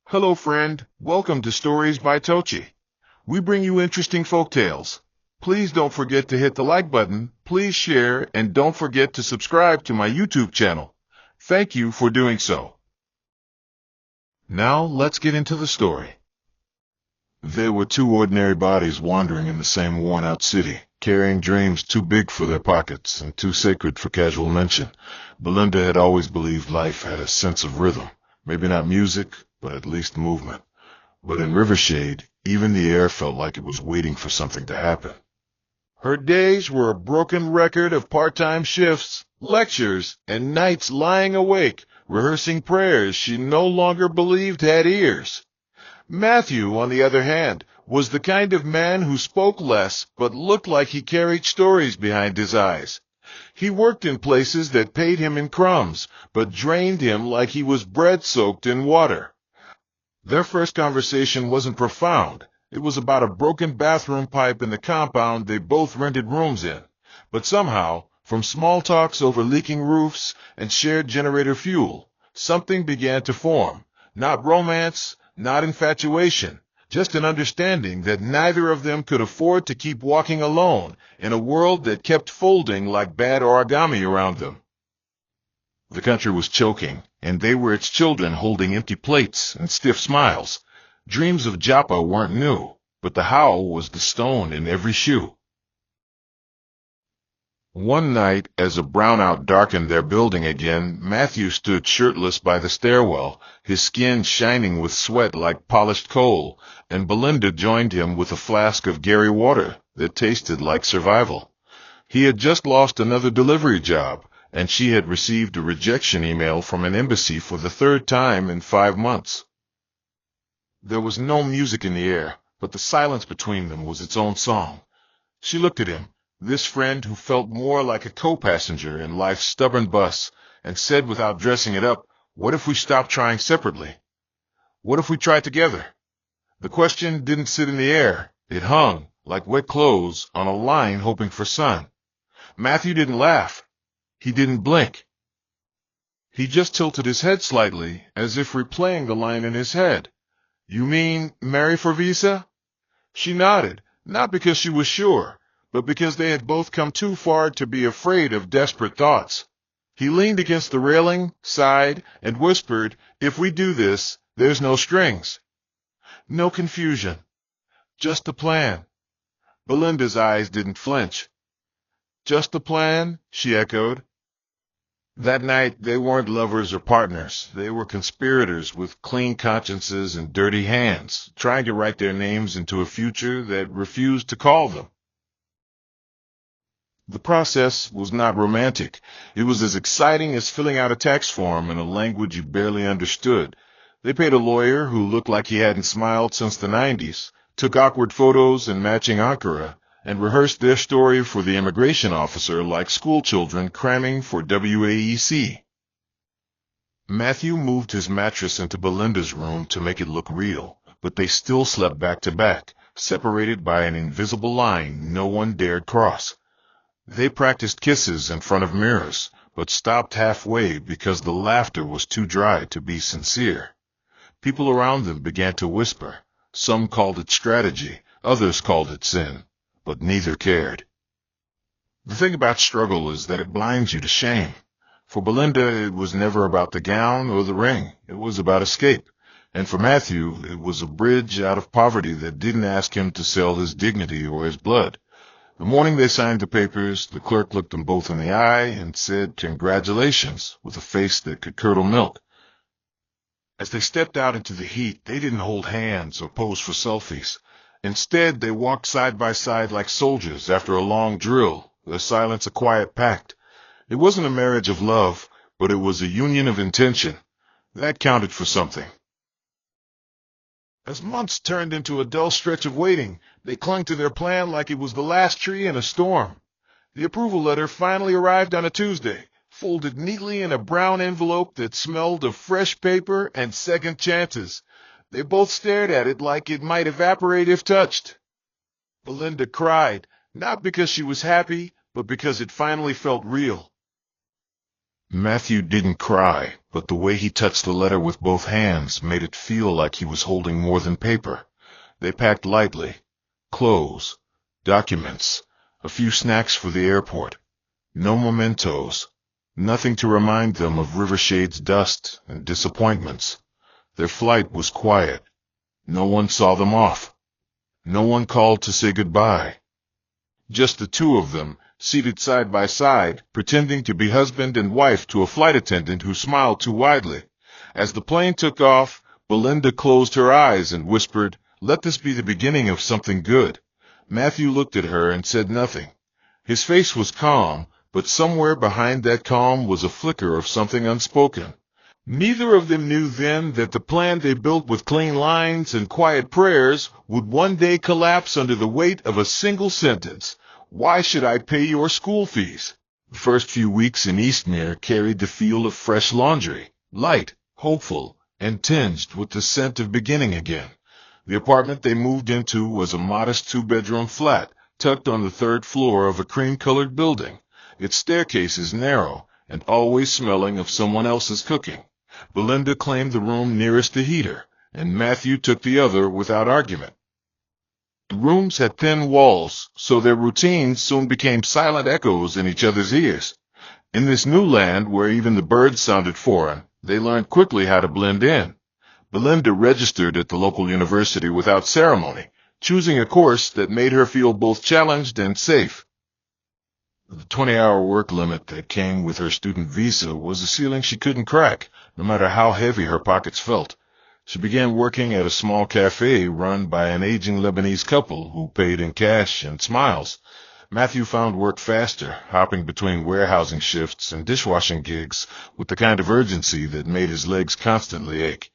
Hello friend, welcome to Stories by Tocci. We bring you interesting folk tales. Please don't forget to hit the like button, please share, and don't forget to subscribe to my YouTube channel. Thank you for doing so. Now let's get into the story. There were two ordinary bodies wandering in the same worn-out city, carrying dreams too big for their pockets and too sacred for casual mention. Belinda had always believed life had a sense of rhythm, maybe not music, but at least movement. But in Rivershade, even the air felt like it was waiting for something to happen. Her days were a broken record of part-time shifts, lectures, and nights lying awake, rehearsing prayers she no longer believed had ears. Matthew, on the other hand, was the kind of man who spoke less but looked like he carried stories behind his eyes. He worked in places that paid him in crumbs, but drained him like he was bread soaked in water. Their first conversation wasn't profound. It was about a broken bathroom pipe in the compound they both rented rooms in. But somehow, from small talks over leaking roofs and shared generator fuel, something began to form. Not romance, not infatuation, just an understanding that neither of them could afford to keep walking alone in a world that kept folding like bad origami around them. The country was choking, and they were its children holding empty plates and stiff smiles. Dreams of Joppa weren't new, but the howl was the stone in every shoe. One night, as a brownout darkened their building again, Matthew stood shirtless by the stairwell, his skin shining with sweat like polished coal, and Belinda joined him with a flask of Gary water that tasted like survival. He had just lost another delivery job, and she had received a rejection email from an embassy for the third time in 5 months. There was no music in the air, but the silence between them was its own song. She looked at him, this friend who felt more like a co-passenger in life's stubborn bus, and said without dressing it up, "What if we stopped trying separately? What if we tried together?" The question didn't sit in the air. It hung, like wet clothes, on a line hoping for sun. Matthew didn't laugh. He didn't blink. He just tilted his head slightly, as if replaying the line in his head. "You mean marry for visa?" She nodded, not because she was sure, but because they had both come too far to be afraid of desperate thoughts. He leaned against the railing, sighed, and whispered, "If we do this, there's no strings. No confusion. Just a plan." Belinda's eyes didn't flinch. "Just a plan?" she echoed. That night, they weren't lovers or partners. They were conspirators with clean consciences and dirty hands, trying to write their names into a future that refused to call them. The process was not romantic. It was as exciting as filling out a tax form in a language you barely understood. They paid a lawyer who looked like he hadn't smiled since the 90s, took awkward photos in matching Ankara, and rehearsed their story for the immigration officer like schoolchildren cramming for WAEC. Matthew moved his mattress into Belinda's room to make it look real, but they still slept back to back, separated by an invisible line no one dared cross. They practiced kisses in front of mirrors, but stopped halfway because the laughter was too dry to be sincere. People around them began to whisper. Some called it strategy, others called it sin, but neither cared. The thing about struggle is that it blinds you to shame. For Belinda, it was never about the gown or the ring. It was about escape. And for Matthew, it was a bridge out of poverty that didn't ask him to sell his dignity or his blood. The morning they signed the papers, the clerk looked them both in the eye and said, "Congratulations," with a face that could curdle milk. As they stepped out into the heat, they didn't hold hands or pose for selfies. Instead, they walked side by side like soldiers after a long drill, their silence a quiet pact. It wasn't a marriage of love, but it was a union of intention. That counted for something. As months turned into a dull stretch of waiting, they clung to their plan like it was the last tree in a storm. The approval letter finally arrived on a Tuesday, folded neatly in a brown envelope that smelled of fresh paper and second chances. They both stared at it like it might evaporate if touched. Belinda cried, not because she was happy, but because it finally felt real. Matthew didn't cry, but the way he touched the letter with both hands made it feel like he was holding more than paper. They packed lightly. Clothes, documents, a few snacks for the airport. No mementos. Nothing to remind them of Rivershade's dust and disappointments. Their flight was quiet. No one saw them off. No one called to say goodbye. Just the two of them, seated side by side, pretending to be husband and wife to a flight attendant who smiled too widely. As the plane took off, Belinda closed her eyes and whispered, "Let this be the beginning of something good." Matthew looked at her and said nothing. His face was calm, but somewhere behind that calm was a flicker of something unspoken. Neither of them knew then that the plan they built with clean lines and quiet prayers would one day collapse under the weight of a single sentence. "Why should I pay your school fees?" The first few weeks in Eastmere carried the feel of fresh laundry, light, hopeful, and tinged with the scent of beginning again. The apartment they moved into was a modest two-bedroom flat, tucked on the third floor of a cream-colored building, its staircases narrow, and always smelling of someone else's cooking. Belinda claimed the room nearest the heater, and Matthew took the other without argument. The rooms had thin walls, so their routines soon became silent echoes in each other's ears. In this new land where even the birds sounded foreign, they learned quickly how to blend in. Belinda registered at the local university without ceremony, choosing a course that made her feel both challenged and safe. The 20-hour work limit that came with her student visa was a ceiling she couldn't crack, no matter how heavy her pockets felt. She began working at a small cafe run by an aging Lebanese couple who paid in cash and smiles. Matthew found work faster, hopping between warehousing shifts and dishwashing gigs with the kind of urgency that made his legs constantly ache.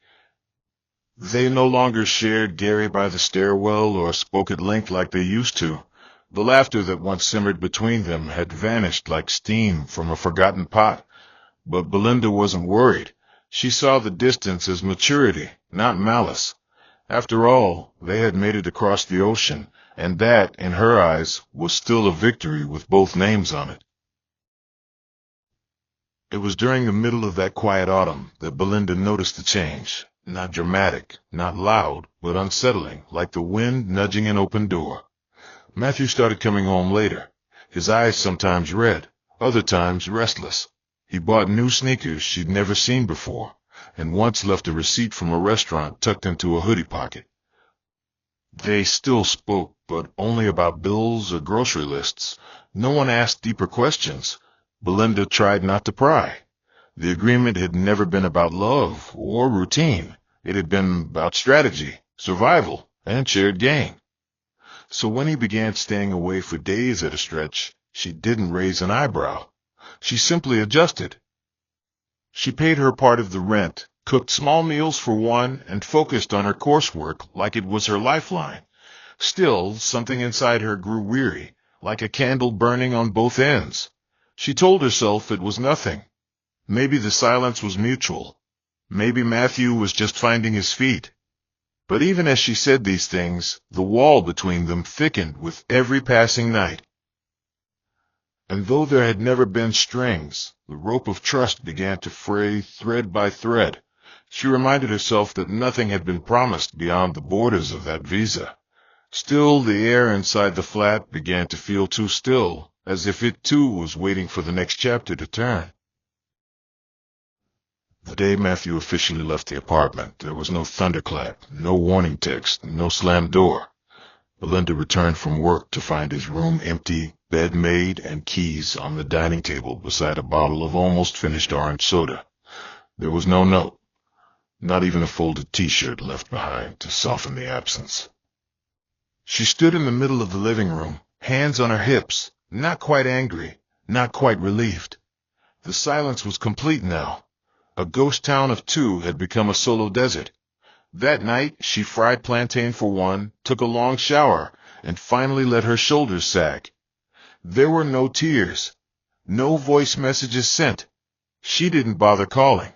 They no longer shared Gary by the stairwell or spoke at length like they used to. The laughter that once simmered between them had vanished like steam from a forgotten pot. But Belinda wasn't worried. She saw the distance as maturity, not malice. After all, they had made it across the ocean, and that, in her eyes, was still a victory with both names on it. It was during the middle of that quiet autumn that Belinda noticed the change. Not dramatic, not loud, but unsettling, like the wind nudging an open door. Matthew started coming home later, his eyes sometimes red, other times restless. He bought new sneakers she'd never seen before, and once left a receipt from a restaurant tucked into a hoodie pocket. They still spoke, but only about bills or grocery lists. No one asked deeper questions. Belinda tried not to pry. The agreement had never been about love or routine. It had been about strategy, survival, and shared gain. So when he began staying away for days at a stretch, she didn't raise an eyebrow. She simply adjusted. She paid her part of the rent, cooked small meals for one, and focused on her coursework like it was her lifeline. Still, something inside her grew weary, like a candle burning on both ends. She told herself it was nothing. Maybe the silence was mutual. Maybe Matthew was just finding his feet. But even as she said these things, the wall between them thickened with every passing night. And though there had never been strings, the rope of trust began to fray thread by thread. She reminded herself that nothing had been promised beyond the borders of that visa. Still, the air inside the flat began to feel too still, as if it too was waiting for the next chapter to turn. The day Matthew officially left the apartment, there was no thunderclap, no warning text, no slammed door. Belinda returned from work to find his room empty, bed made, and keys on the dining table beside a bottle of almost finished orange soda. There was no note, not even a folded T-shirt left behind to soften the absence. She stood in the middle of the living room, hands on her hips, not quite angry, not quite relieved. The silence was complete now. A ghost town of two had become a solo desert. That night, she fried plantain for one, took a long shower, and finally let her shoulders sag. There were no tears, no voice messages sent. She didn't bother calling.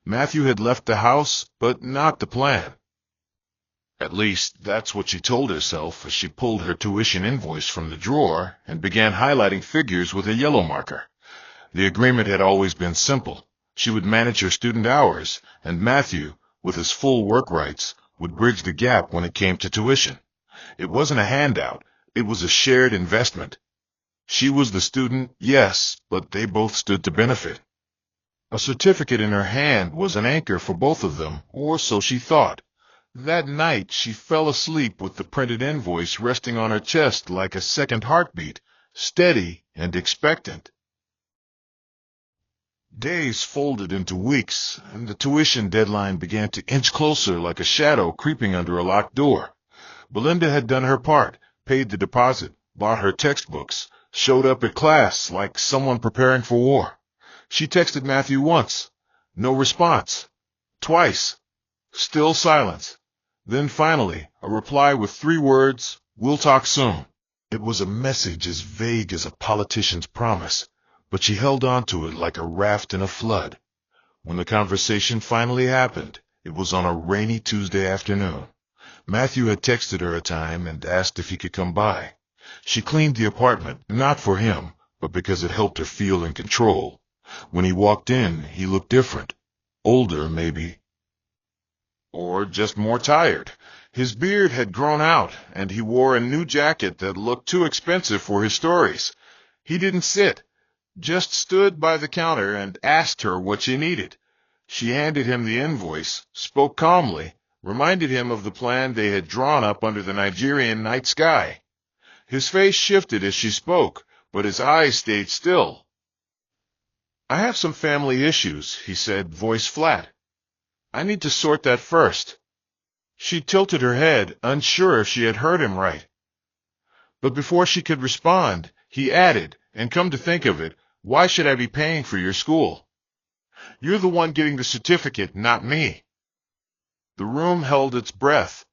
Matthew had left the house, but not the plan. At least, that's what she told herself as she pulled her tuition invoice from the drawer and began highlighting figures with a yellow marker. The agreement had always been simple. She would manage her student hours, and Matthew, with his full work rights, would bridge the gap when it came to tuition. It wasn't a handout, it was a shared investment. She was the student, yes, but they both stood to benefit. A certificate in her hand was an anchor for both of them, or so she thought. That night she fell asleep with the printed invoice resting on her chest like a second heartbeat, steady and expectant. Days folded into weeks, and the tuition deadline began to inch closer like a shadow creeping under a locked door. Belinda had done her part, paid the deposit, bought her textbooks, showed up at class like someone preparing for war. She texted Matthew once. No response. Twice. Still silence. Then finally, a reply with 3 words, "We'll talk soon." It was a message as vague as a politician's promise, but she held on to it like a raft in a flood. When the conversation finally happened, it was on a rainy Tuesday afternoon. Matthew had texted her a time and asked if he could come by. She cleaned the apartment, not for him, but because it helped her feel in control. When he walked in, he looked different. Older, maybe. Or just more tired. His beard had grown out, and he wore a new jacket that looked too expensive for his stories. He didn't sit, just stood by the counter and asked her what she needed. She handed him the invoice, spoke calmly, reminded him of the plan they had drawn up under the Nigerian night sky. His face shifted as she spoke, but his eyes stayed still. "I have some family issues," he said, voice flat. "I need to sort that first." She tilted her head, unsure if she had heard him right. But before she could respond, he added, "And come to think of it, why should I be paying for your school? You're the one getting the certificate, not me." The room held its breath.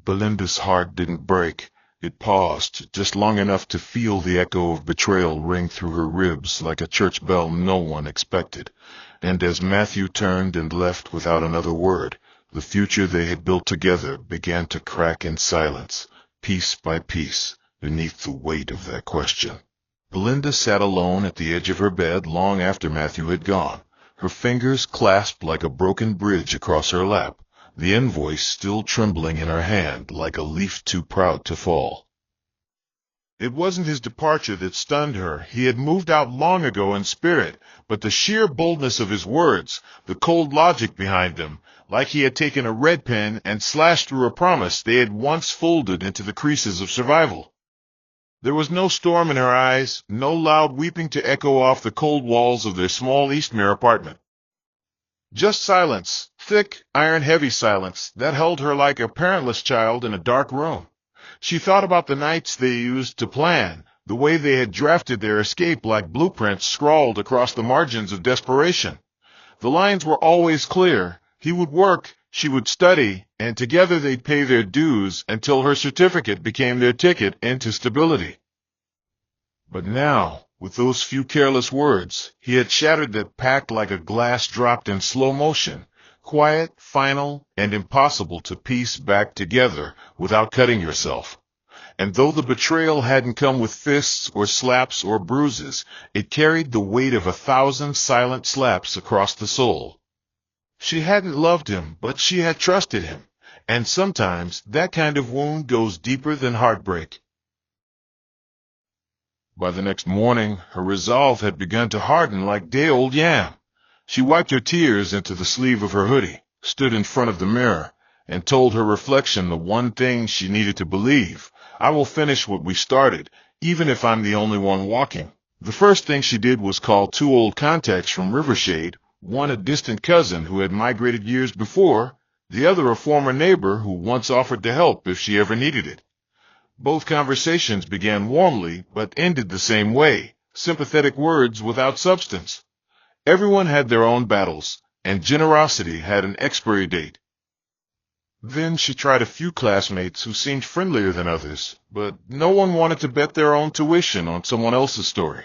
Belinda's heart didn't break. It paused, just long enough to feel the echo of betrayal ring through her ribs like a church bell no one expected. And as Matthew turned and left without another word, the future they had built together began to crack in silence, piece by piece, beneath the weight of that question. Belinda sat alone at the edge of her bed long after Matthew had gone, her fingers clasped like a broken bridge across her lap, the invoice still trembling in her hand like a leaf too proud to fall. It wasn't his departure that stunned her. He had moved out long ago in spirit, but the sheer boldness of his words, the cold logic behind them, like he had taken a red pen and slashed through a promise they had once folded into the creases of survival. There was no storm in her eyes, no loud weeping to echo off the cold walls of their small Eastmere apartment. Just silence, thick, iron-heavy silence, that held her like a parentless child in a dark room. She thought about the nights they used to plan, the way they had drafted their escape like blueprints scrawled across the margins of desperation. The lines were always clear. He would work, she would study, and together they'd pay their dues until her certificate became their ticket into stability. But now, with those few careless words, he had shattered that pact like a glass dropped in slow motion, quiet, final, and impossible to piece back together without cutting yourself. And though the betrayal hadn't come with fists or slaps or bruises, it carried the weight of 1,000 silent slaps across the soul. She hadn't loved him, but she had trusted him, and sometimes that kind of wound goes deeper than heartbreak. By the next morning, her resolve had begun to harden like day-old yam. She wiped her tears into the sleeve of her hoodie, stood in front of the mirror, and told her reflection the one thing she needed to believe: "I will finish what we started, even if I'm the only one walking." The first thing she did was call 2 old contacts from Rivershade, one a distant cousin who had migrated years before, the other a former neighbor who once offered to help if she ever needed it. Both conversations began warmly, but ended the same way, sympathetic words without substance. Everyone had their own battles, and generosity had an expiry date. Then she tried a few classmates who seemed friendlier than others, but no one wanted to bet their own tuition on someone else's story.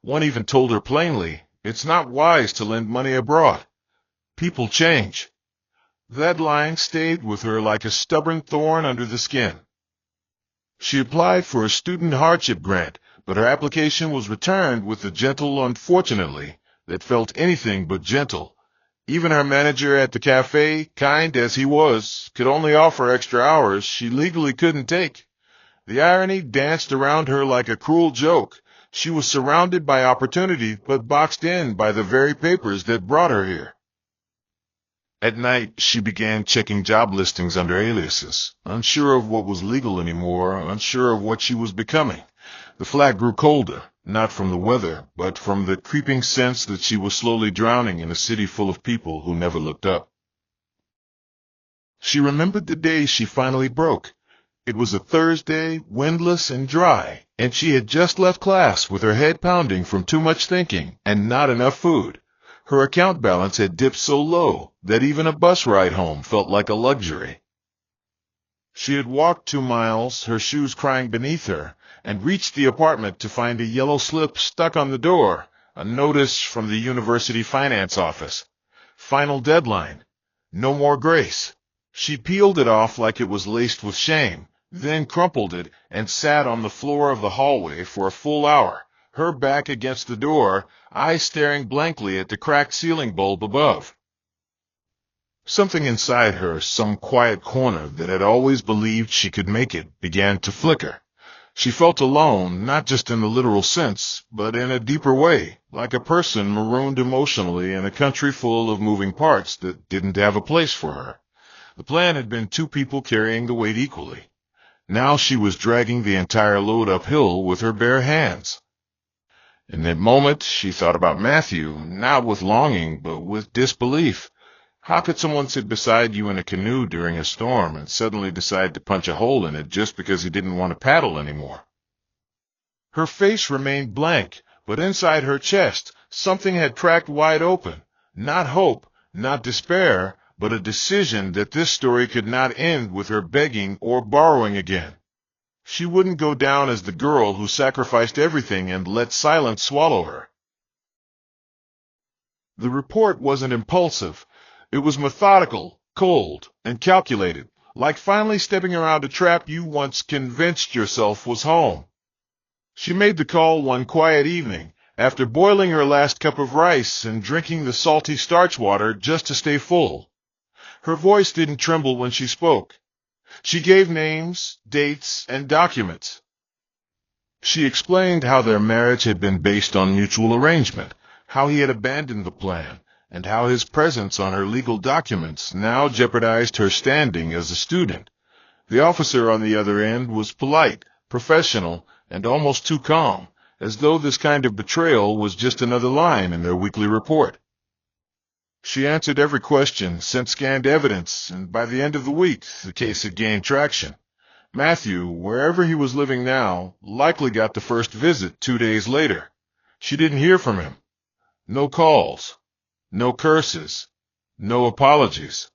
One even told her plainly, "It's not wise to lend money abroad. People change." That line stayed with her like a stubborn thorn under the skin. She applied for a student hardship grant, but her application was returned with a gentle "unfortunately" that felt anything but gentle. Even her manager at the cafe, kind as he was, could only offer extra hours she legally couldn't take. The irony danced around her like a cruel joke. She was surrounded by opportunity, but boxed in by the very papers that brought her here. At night, she began checking job listings under aliases, unsure of what was legal anymore, unsure of what she was becoming. The flat grew colder, not from the weather, but from the creeping sense that she was slowly drowning in a city full of people who never looked up. She remembered the day she finally broke. It was a Thursday, windless and dry, and she had just left class with her head pounding from too much thinking and not enough food. Her account balance had dipped so low that even a bus ride home felt like a luxury. She had walked 2 miles, her shoes crying beneath her, and reached the apartment to find a yellow slip stuck on the door, a notice from the university finance office. Final deadline. No more grace. She peeled it off like it was laced with shame, then crumpled it and sat on the floor of the hallway for a full hour, her back against the door, eyes staring blankly at the cracked ceiling bulb above. Something inside her, some quiet corner that had always believed she could make it, began to flicker. She felt alone, not just in the literal sense, but in a deeper way, like a person marooned emotionally in a country full of moving parts that didn't have a place for her. The plan had been 2 people carrying the weight equally. Now she was dragging the entire load uphill with her bare hands. In that moment, she thought about Matthew, not with longing, but with disbelief. How could someone sit beside you in a canoe during a storm and suddenly decide to punch a hole in it just because he didn't want to paddle anymore? Her face remained blank, but inside her chest, something had cracked wide open. Not hope, not despair, but a decision that this story could not end with her begging or borrowing again. She wouldn't go down as the girl who sacrificed everything and let silence swallow her. The report wasn't impulsive. It was methodical, cold, and calculated, like finally stepping around a trap you once convinced yourself was home. She made the call one quiet evening, after boiling her last cup of rice and drinking the salty starch water just to stay full. Her voice didn't tremble when she spoke. She gave names, dates, and documents. She explained how their marriage had been based on mutual arrangement, how he had abandoned the plan, and how his presence on her legal documents now jeopardized her standing as a student. The officer on the other end was polite, professional, and almost too calm, as though this kind of betrayal was just another line in their weekly report. She answered every question, sent scanned evidence, and by the end of the week, the case had gained traction. Matthew, wherever he was living now, likely got the first visit 2 days later. She didn't hear from him. No calls. No curses. No apologies.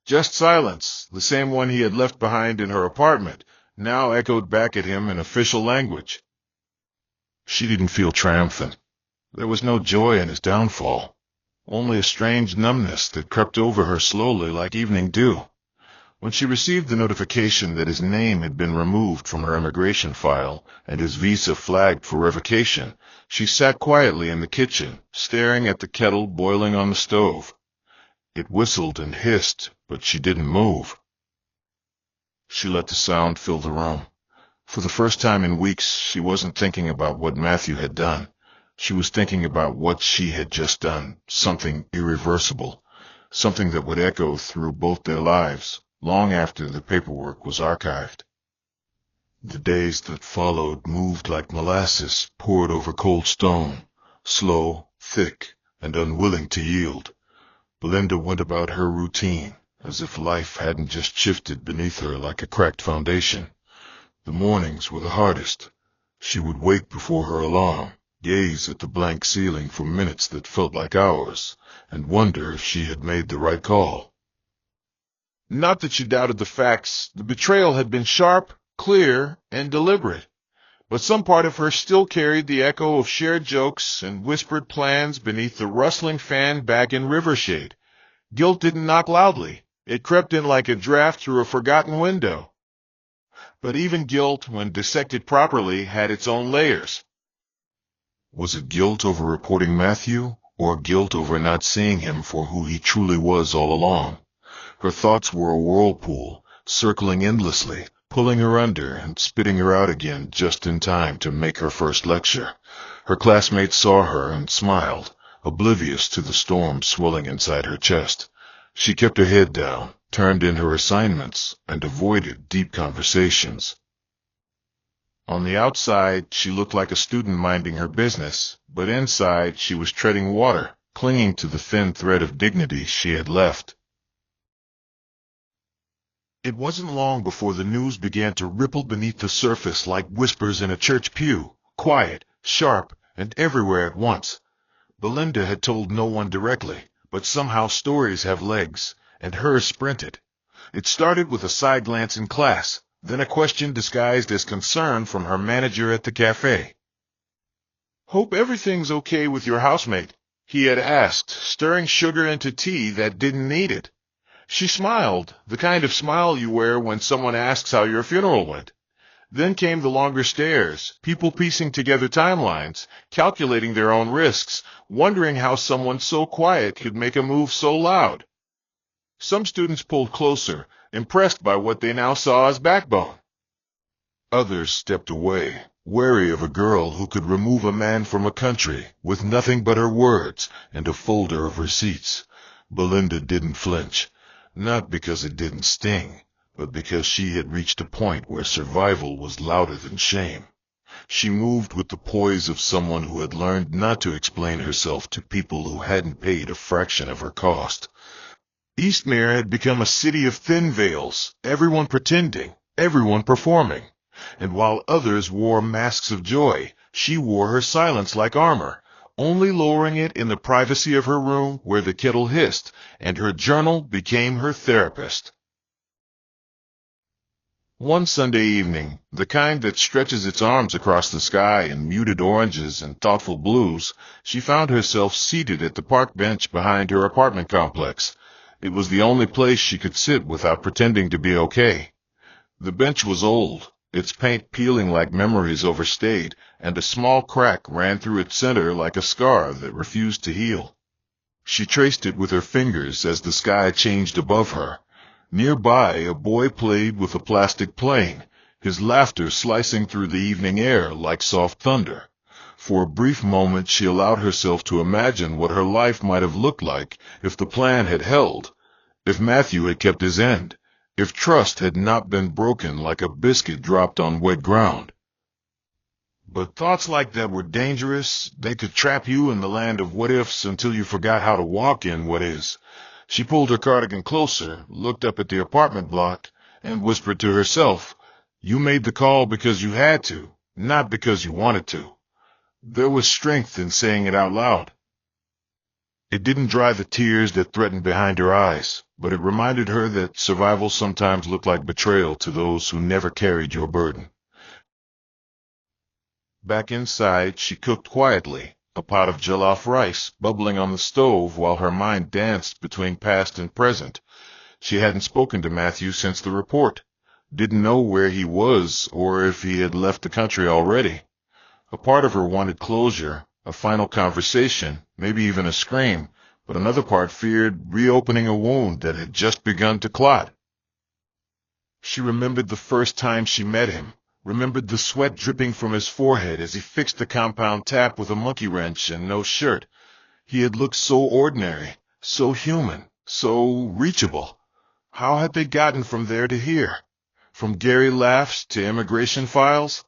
Just silence, the same one he had left behind in her apartment, now echoed back at him in official language. She didn't feel triumphant. There was no joy in his downfall. Only a strange numbness that crept over her slowly like evening dew. When she received the notification that his name had been removed from her immigration file and his visa flagged for revocation, she sat quietly in the kitchen, staring at the kettle boiling on the stove. It whistled and hissed, but she didn't move. She let the sound fill the room. For the first time in weeks, she wasn't thinking about what Matthew had done. She was thinking about what she had just done, something irreversible, something that would echo through both their lives, long after the paperwork was archived. The days that followed moved like molasses poured over cold stone, slow, thick, and unwilling to yield. Belinda went about her routine, as if life hadn't just shifted beneath her like a cracked foundation. The mornings were the hardest. She would wake before her alarm, gaze at the blank ceiling for minutes that felt like hours, and wonder if she had made the right call. Not that she doubted the facts. The betrayal had been sharp, clear, and deliberate. But some part of her still carried the echo of shared jokes and whispered plans beneath the rustling fan back in Rivershade. Guilt didn't knock loudly. It crept in like a draft through a forgotten window. But even guilt, when dissected properly, had its own layers. Was it guilt over reporting Matthew, or guilt over not seeing him for who he truly was all along? Her thoughts were a whirlpool, circling endlessly, pulling her under and spitting her out again just in time to make her first lecture. Her classmates saw her and smiled, oblivious to the storm swelling inside her chest. She kept her head down, turned in her assignments, and avoided deep conversations. On the outside, she looked like a student minding her business, but inside she was treading water, clinging to the thin thread of dignity she had left. It wasn't long before the news began to ripple beneath the surface like whispers in a church pew, quiet, sharp, and everywhere at once. Belinda had told no one directly, but somehow stories have legs, and hers sprinted. It started with a side glance in class, then a question disguised as concern from her manager at the cafe. "Hope everything's okay with your housemate," he had asked, stirring sugar into tea that didn't need it. She smiled, the kind of smile you wear when someone asks how your funeral went. Then came the longer stares, people piecing together timelines, calculating their own risks, wondering how someone so quiet could make a move so loud. Some students pulled closer, impressed by what they now saw as backbone. Others stepped away, wary of a girl who could remove a man from a country with nothing but her words and a folder of receipts. Belinda didn't flinch, not because it didn't sting, but because she had reached a point where survival was louder than shame. She moved with the poise of someone who had learned not to explain herself to people who hadn't paid a fraction of her cost. Eastmere had become a city of thin veils, everyone pretending, everyone performing. And while others wore masks of joy, she wore her silence like armor, only lowering it in the privacy of her room where the kettle hissed, and her journal became her therapist. One Sunday evening, the kind that stretches its arms across the sky in muted oranges and thoughtful blues, she found herself seated at the park bench behind her apartment complex. It was the only place she could sit without pretending to be okay. The bench was old, its paint peeling like memories overstayed, and a small crack ran through its center like a scar that refused to heal. She traced it with her fingers as the sky changed above her. Nearby, a boy played with a plastic plane, his laughter slicing through the evening air like soft thunder. For a brief moment she allowed herself to imagine what her life might have looked like if the plan had held, if Matthew had kept his end, if trust had not been broken like a biscuit dropped on wet ground. But thoughts like that were dangerous. They could trap you in the land of what-ifs until you forgot how to walk in what is. She pulled her cardigan closer, looked up at the apartment block, and whispered to herself, "You made the call because you had to, not because you wanted to." There was strength in saying it out loud. It didn't dry the tears that threatened behind her eyes, but it reminded her that survival sometimes looked like betrayal to those who never carried your burden. Back inside, she cooked quietly, a pot of jollof rice bubbling on the stove while her mind danced between past and present. She hadn't spoken to Matthew since the report, didn't know where he was or if he had left the country already. A part of her wanted closure, a final conversation, maybe even a scream, but another part feared reopening a wound that had just begun to clot. She remembered the first time she met him, remembered the sweat dripping from his forehead as he fixed the compound tap with a monkey wrench and no shirt. He had looked so ordinary, so human, so reachable. How had they gotten from there to here? From Gary laughs to immigration files?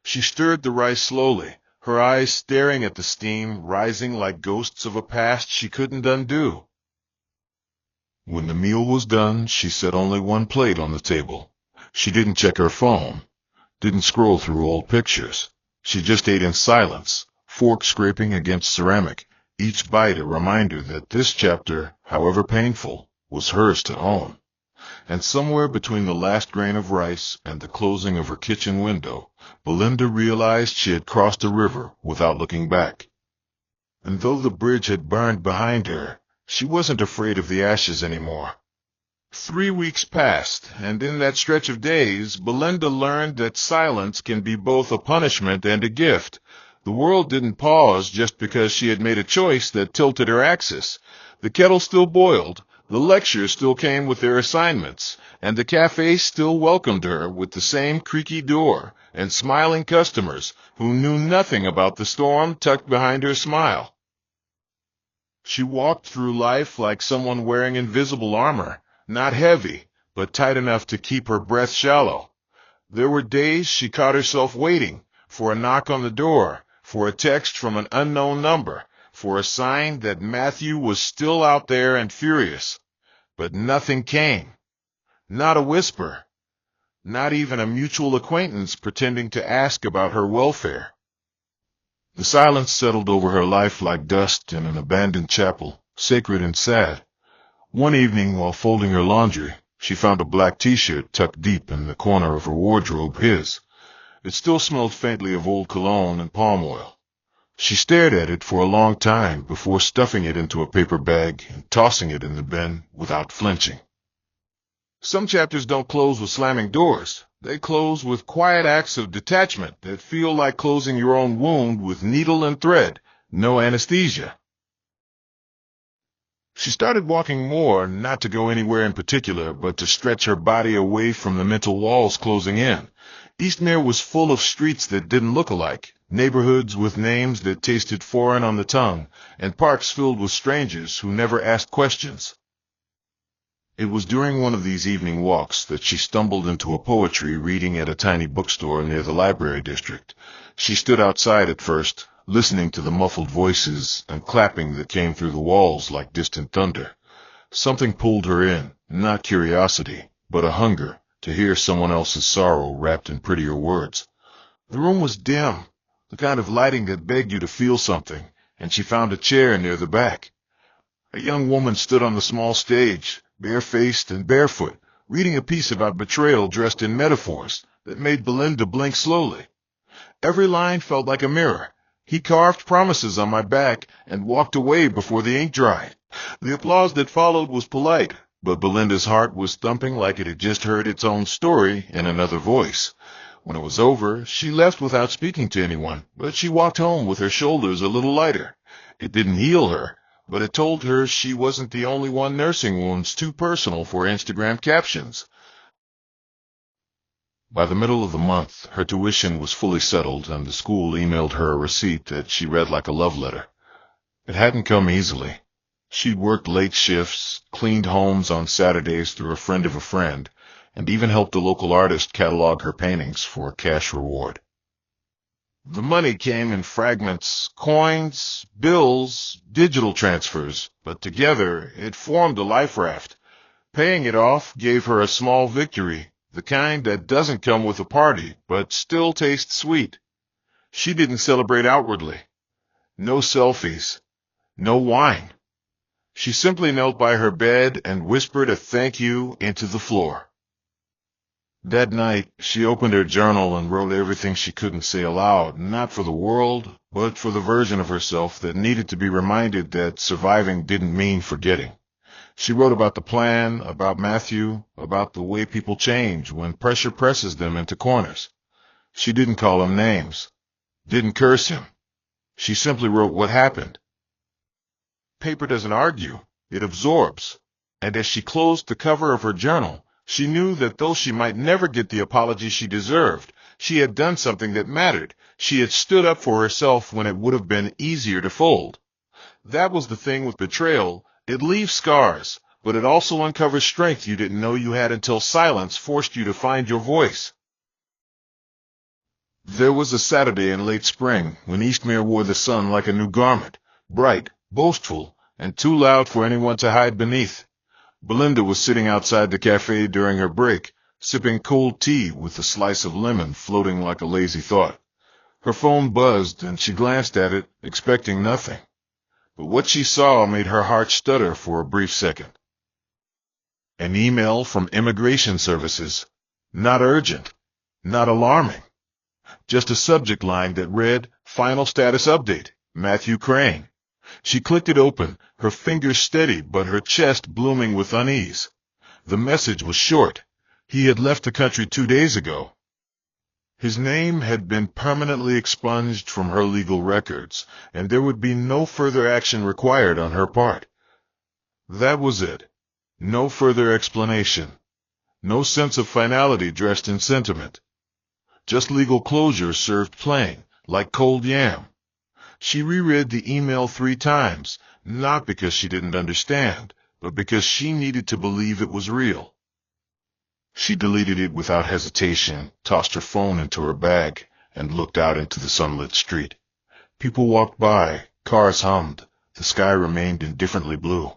She stirred the rice slowly, her eyes staring at the steam rising like ghosts of a past she couldn't undo. When the meal was done, she set only one plate on the table. She didn't check her phone, didn't scroll through old pictures. She just ate in silence, fork scraping against ceramic, each bite a reminder that this chapter, however painful, was hers to own. And somewhere between the last grain of rice and the closing of her kitchen window, Belinda realized she had crossed a river without looking back. And though the bridge had burned behind her, she wasn't afraid of the ashes anymore. 3 weeks passed, and in that stretch of days, Belinda learned that silence can be both a punishment and a gift. The world didn't pause just because she had made a choice that tilted her axis. The kettle still boiled, the lectures still came with their assignments, and the cafe still welcomed her with the same creaky door and smiling customers who knew nothing about the storm tucked behind her smile. She walked through life like someone wearing invisible armor, not heavy, but tight enough to keep her breath shallow. There were days she caught herself waiting for a knock on the door, for a text from an unknown number, for a sign that Matthew was still out there and furious. But nothing came. Not a whisper. Not even a mutual acquaintance pretending to ask about her welfare. The silence settled over her life like dust in an abandoned chapel, sacred and sad. One evening, while folding her laundry, she found a black t-shirt tucked deep in the corner of her wardrobe, his. It still smelled faintly of old cologne and palm oil. She stared at it for a long time before stuffing it into a paper bag and tossing it in the bin without flinching. Some chapters don't close with slamming doors. They close with quiet acts of detachment that feel like closing your own wound with needle and thread, no anesthesia. She started walking more, not to go anywhere in particular, but to stretch her body away from the mental walls closing in. Eastmere was full of streets that didn't look alike, neighborhoods with names that tasted foreign on the tongue, and parks filled with strangers who never asked questions. It was during one of these evening walks that she stumbled into a poetry reading at a tiny bookstore near the library district. She stood outside at first, listening to the muffled voices and clapping that came through the walls like distant thunder. Something pulled her in, not curiosity, but a hunger to hear someone else's sorrow wrapped in prettier words. The room was dim, the kind of lighting that begged you to feel something, and she found a chair near the back. A young woman stood on the small stage, barefaced and barefoot, reading a piece about betrayal dressed in metaphors that made Belinda blink slowly. Every line felt like a mirror. He carved promises on my back and walked away before the ink dried. The applause that followed was polite, but Belinda's heart was thumping like it had just heard its own story in another voice. When it was over, she left without speaking to anyone, but she walked home with her shoulders a little lighter. It didn't heal her, but it told her she wasn't the only one nursing wounds too personal for Instagram captions. By the middle of the month, her tuition was fully settled, and the school emailed her a receipt that she read like a love letter. It hadn't come easily. She'd worked late shifts, cleaned homes on Saturdays through a friend of a friend, and even helped a local artist catalog her paintings for a cash reward. The money came in fragments, coins, bills, digital transfers, but together it formed a life raft. Paying it off gave her a small victory, the kind that doesn't come with a party, but still tastes sweet. She didn't celebrate outwardly. No selfies. No wine. She simply knelt by her bed and whispered a thank you into the floor. That night, she opened her journal and wrote everything she couldn't say aloud, not for the world, but for the version of herself that needed to be reminded that surviving didn't mean forgetting. She wrote about the plan, about Matthew, about the way people change when pressure presses them into corners. She didn't call him names, didn't curse him. She simply wrote what happened. Paper doesn't argue, it absorbs. And as she closed the cover of her journal, she knew that though she might never get the apology she deserved, she had done something that mattered. She had stood up for herself when it would have been easier to fold. That was the thing with betrayal. It leaves scars, but it also uncovers strength you didn't know you had until silence forced you to find your voice. There was a Saturday in late spring when Eastmere wore the sun like a new garment, bright, boastful, and too loud for anyone to hide beneath. Belinda was sitting outside the cafe during her break, sipping cold tea with a slice of lemon floating like a lazy thought. Her phone buzzed, and she glanced at it, expecting nothing. But what she saw made her heart stutter for a brief second. An email from Immigration Services. Not urgent, not alarming. Just a subject line that read, Final Status Update, Matthew Crane. She clicked it open, her fingers steady but her chest blooming with unease. The message was short. He had left the country 2 days ago. His name had been permanently expunged from her legal records, and there would be no further action required on her part. That was it. No further explanation. No sense of finality dressed in sentiment. Just legal closure served plain, like cold yam. She reread the email 3 times, not because she didn't understand, but because she needed to believe it was real. She deleted it without hesitation, tossed her phone into her bag, and looked out into the sunlit street. People walked by, cars hummed, the sky remained indifferently blue.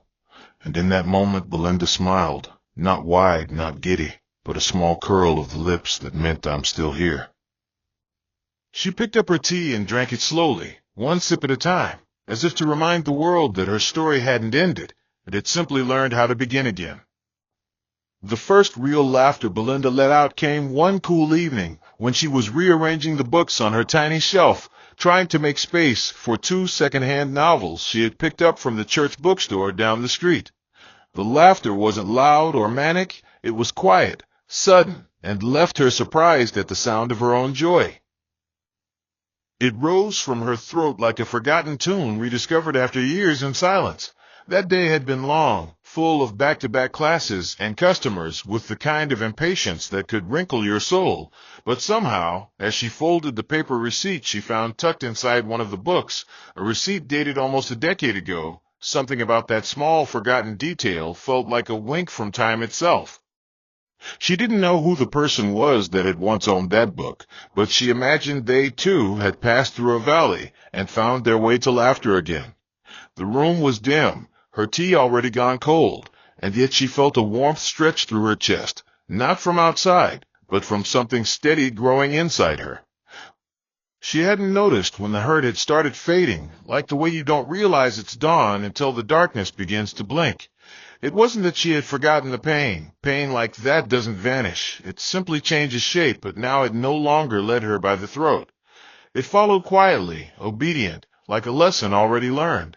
And in that moment Belinda smiled, not wide, not giddy, but a small curl of the lips that meant I'm still here. She picked up her tea and drank it slowly, one sip at a time, as if to remind the world that her story hadn't ended, it had simply learned how to begin again. The first real laughter Belinda let out came one cool evening when she was rearranging the books on her tiny shelf, trying to make space for 2 second-hand novels she had picked up from the church bookstore down the street. The laughter wasn't loud or manic, it was quiet, sudden, and left her surprised at the sound of her own joy. It rose from her throat like a forgotten tune rediscovered after years in silence. That day had been long, full of back-to-back classes and customers with the kind of impatience that could wrinkle your soul. But somehow, as she folded the paper receipt she found tucked inside one of the books, a receipt dated almost a decade ago, something about that small forgotten detail felt like a wink from time itself. She didn't know who the person was that had once owned that book, but she imagined they, too, had passed through a valley and found their way to laughter again. The room was dim, her tea already gone cold, and yet she felt a warmth stretch through her chest, not from outside, but from something steady growing inside her. She hadn't noticed when the hurt had started fading, like the way you don't realize it's dawn until the darkness begins to blink. It wasn't that she had forgotten the pain. Pain like that doesn't vanish. It simply changes shape, but now it no longer led her by the throat. It followed quietly, obedient, like a lesson already learned.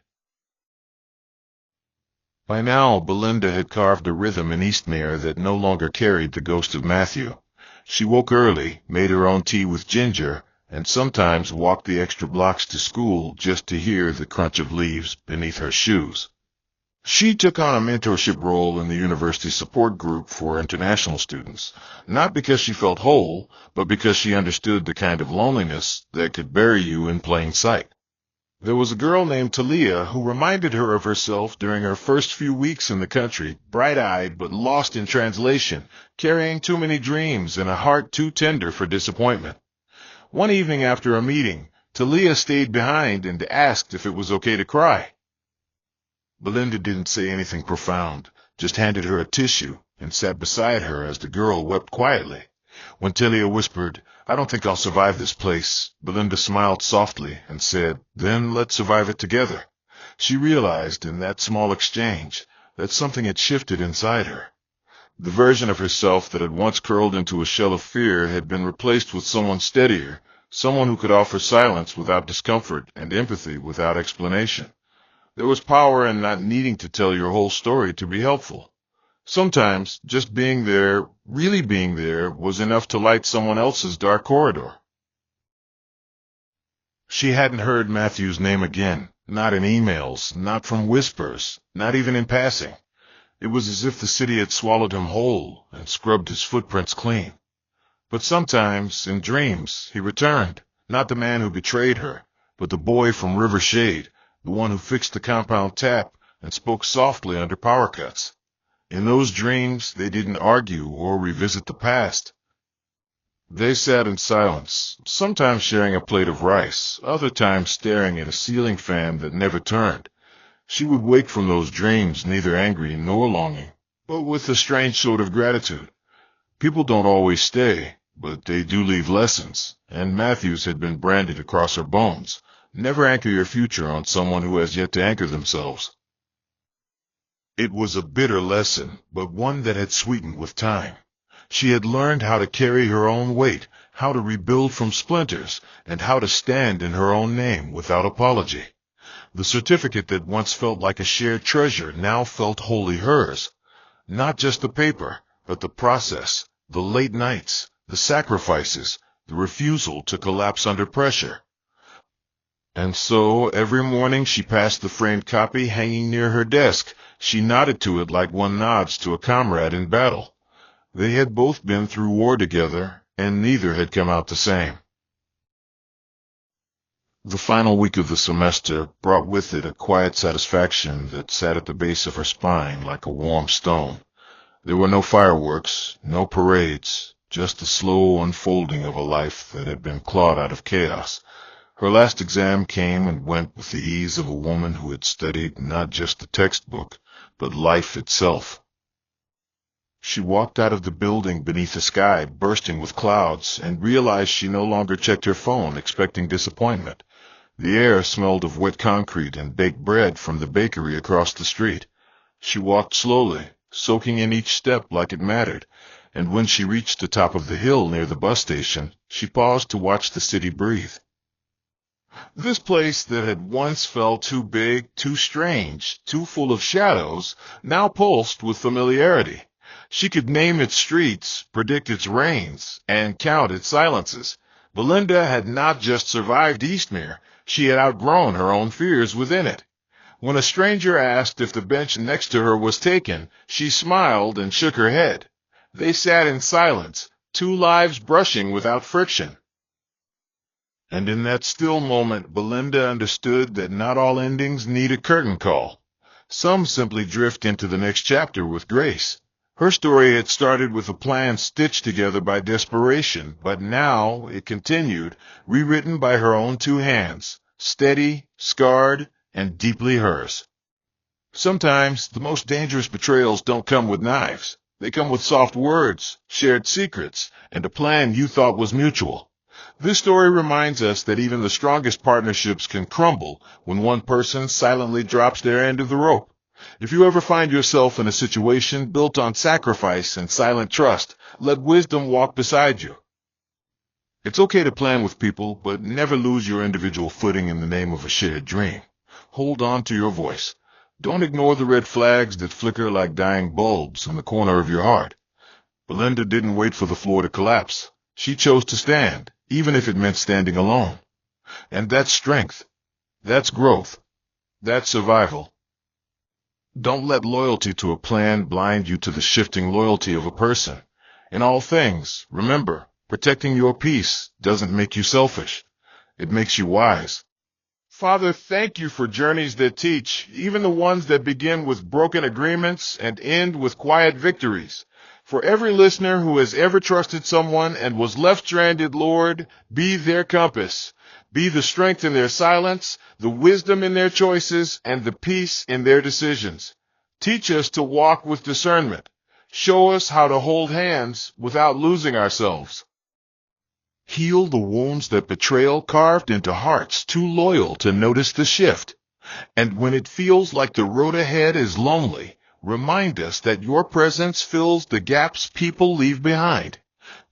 By now, Belinda had carved a rhythm in Eastmere that no longer carried the ghost of Matthew. She woke early, made her own tea with ginger, and sometimes walked the extra blocks to school just to hear the crunch of leaves beneath her shoes. She took on a mentorship role in the university support group for international students, not because she felt whole, but because she understood the kind of loneliness that could bury you in plain sight. There was a girl named Talia who reminded her of herself during her first few weeks in the country, bright-eyed but lost in translation, carrying too many dreams and a heart too tender for disappointment. One evening after a meeting, Talia stayed behind and asked if it was okay to cry. Belinda didn't say anything profound, just handed her a tissue and sat beside her as the girl wept quietly. When Talia whispered, "I don't think I'll survive this place," Belinda smiled softly and said, "Then let's survive it together." She realized in that small exchange that something had shifted inside her. The version of herself that had once curled into a shell of fear had been replaced with someone steadier, someone who could offer silence without discomfort and empathy without explanation. There was power in not needing to tell your whole story to be helpful. Sometimes, just being there, really being there, was enough to light someone else's dark corridor. She hadn't heard Matthew's name again, not in emails, not from whispers, not even in passing. It was as if the city had swallowed him whole and scrubbed his footprints clean. But sometimes, in dreams, he returned, not the man who betrayed her, but the boy from River Shade, the one who fixed the compound tap and spoke softly under power cuts. In those dreams, they didn't argue or revisit the past. They sat in silence, sometimes sharing a plate of rice, other times staring at a ceiling fan that never turned. She would wake from those dreams neither angry nor longing, but with a strange sort of gratitude. People don't always stay, but they do leave lessons, and Matthews had been branded across her bones. Never anchor your future on someone who has yet to anchor themselves. It was a bitter lesson, but one that had sweetened with time. She had learned how to carry her own weight, how to rebuild from splinters, and how to stand in her own name without apology. The certificate that once felt like a shared treasure now felt wholly hers. Not just the paper, but the process, the late nights, the sacrifices, the refusal to collapse under pressure. And so, every morning she passed the framed copy hanging near her desk. She nodded to it like one nods to a comrade in battle. They had both been through war together, and neither had come out the same. The final week of the semester brought with it a quiet satisfaction that sat at the base of her spine like a warm stone. There were no fireworks, no parades, just the slow unfolding of a life that had been clawed out of chaos. Her last exam came and went with the ease of a woman who had studied not just the textbook, but life itself. She walked out of the building beneath a sky bursting with clouds and realized she no longer checked her phone expecting disappointment. The air smelled of wet concrete and baked bread from the bakery across the street. She walked slowly, soaking in each step like it mattered, and when she reached the top of the hill near the bus station, she paused to watch the city breathe. This place that had once felt too big, too strange, too full of shadows, now pulsed with familiarity. She could name its streets, predict its rains, and count its silences. Belinda had not just survived Eastmere, she had outgrown her own fears within it. When a stranger asked if the bench next to her was taken, she smiled and shook her head. They sat in silence, two lives brushing without friction. And in that still moment, Belinda understood that not all endings need a curtain call. Some simply drift into the next chapter with grace. Her story had started with a plan stitched together by desperation, but now it continued, rewritten by her own two hands, steady, scarred, and deeply hers. Sometimes the most dangerous betrayals don't come with knives. They come with soft words, shared secrets, and a plan you thought was mutual. This story reminds us that even the strongest partnerships can crumble when one person silently drops their end of the rope. If you ever find yourself in a situation built on sacrifice and silent trust, let wisdom walk beside you. It's okay to plan with people, but never lose your individual footing in the name of a shared dream. Hold on to your voice. Don't ignore the red flags that flicker like dying bulbs in the corner of your heart. Belinda didn't wait for the floor to collapse. She chose to stand, even if it meant standing alone. And that's strength. That's growth. That's survival. Don't let loyalty to a plan blind you to the shifting loyalty of a person. In all things, remember, protecting your peace doesn't make you selfish. It makes you wise. Father, thank you for journeys that teach, even the ones that begin with broken agreements and end with quiet victories. For every listener who has ever trusted someone and was left stranded, Lord, be their compass. Be the strength in their silence, the wisdom in their choices, and the peace in their decisions. Teach us to walk with discernment. Show us how to hold hands without losing ourselves. Heal the wounds that betrayal carved into hearts too loyal to notice the shift. And when it feels like the road ahead is lonely, remind us that your presence fills the gaps people leave behind.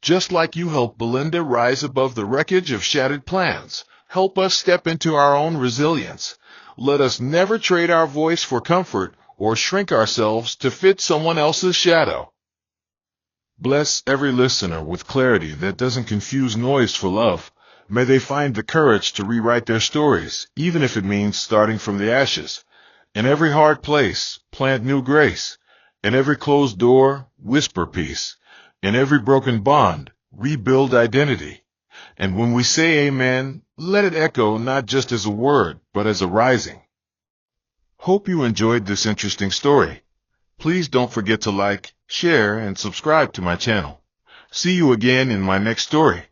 Just like you helped Belinda rise above the wreckage of shattered plans, help us step into our own resilience. Let us never trade our voice for comfort or shrink ourselves to fit someone else's shadow. Bless every listener with clarity that doesn't confuse noise for love. May they find the courage to rewrite their stories, even if it means starting from the ashes. In every hard place, plant new grace. In every closed door, whisper peace. In every broken bond, rebuild identity. And when we say amen, let it echo not just as a word, but as a rising. Hope you enjoyed this interesting story. Please don't forget to like, share, and subscribe to my channel. See you again in my next story.